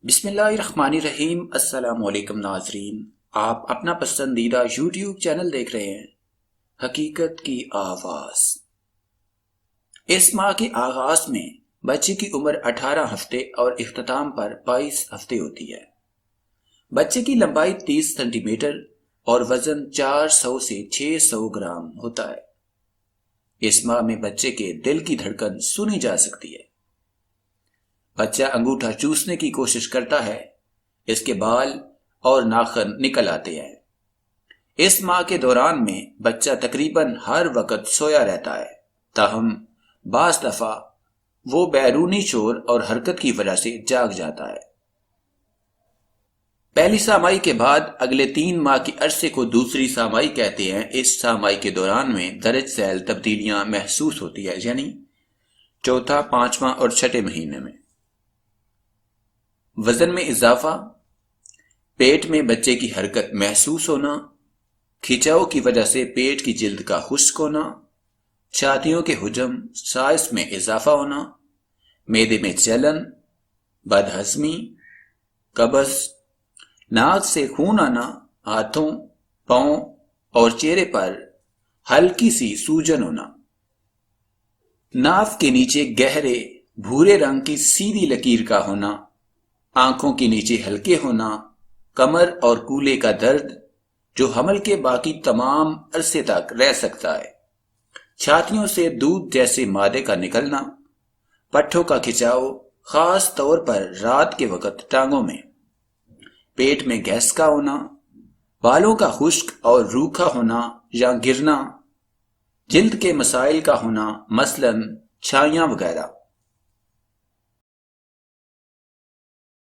بسم اللہ الرحمن الرحیم۔ السلام علیکم ناظرین، آپ اپنا پسندیدہ یوٹیوب چینل دیکھ رہے ہیں حقیقت کی آواز۔ اس ماہ کے آغاز میں بچے کی عمر 18 ہفتے اور اختتام پر 22 ہفتے ہوتی ہے۔ بچے کی لمبائی 30 سینٹی میٹر اور وزن 400 سے 600 گرام ہوتا ہے۔ اس ماہ میں بچے کے دل کی دھڑکن سنی جا سکتی ہے۔ بچہ انگوٹھا چوسنے کی کوشش کرتا ہے، اس کے بال اور ناخن نکل آتے ہیں۔ اس ماہ کے دوران میں بچہ تقریباً ہر وقت سویا رہتا ہے، تاہم بعض دفعہ وہ بیرونی شور اور حرکت کی وجہ سے جاگ جاتا ہے۔ پہلی سامائی کے بعد اگلے 3 ماہ کے عرصے کو دوسری سامائی کہتے ہیں۔ اس سامائی کے دوران میں درج ذیل تبدیلیاں محسوس ہوتی ہے، یعنی چوتھا، 5واں اور 6ٹھے مہینے میں۔ وزن میں اضافہ، پیٹ میں بچے کی حرکت محسوس ہونا، کھچاؤ کی وجہ سے پیٹ کی جلد کا خشک ہونا، چھاتیوں کے حجم سائز میں اضافہ ہونا، معدے میں جلن، بد ہضمی، قبض، ناک سے خون آنا، ہاتھوں، پاؤں اور چہرے پر ہلکی سی سوجن ہونا، ناف کے نیچے گہرے بھورے رنگ کی سیدھی لکیر کا ہونا، آنکھوں کے نیچے ہلکے ہونا، کمر اور کولے کا درد جو حمل کے باقی تمام عرصے تک رہ سکتا ہے، چھاتیوں سے دودھ جیسے مادے کا نکلنا، پٹھوں کا کھچاؤ خاص طور پر رات کے وقت ٹانگوں میں، پیٹ میں گیس کا ہونا، بالوں کا خشک اور روکھا ہونا یا گرنا، جلد کے مسائل کا ہونا مثلاً چھائیاں وغیرہ۔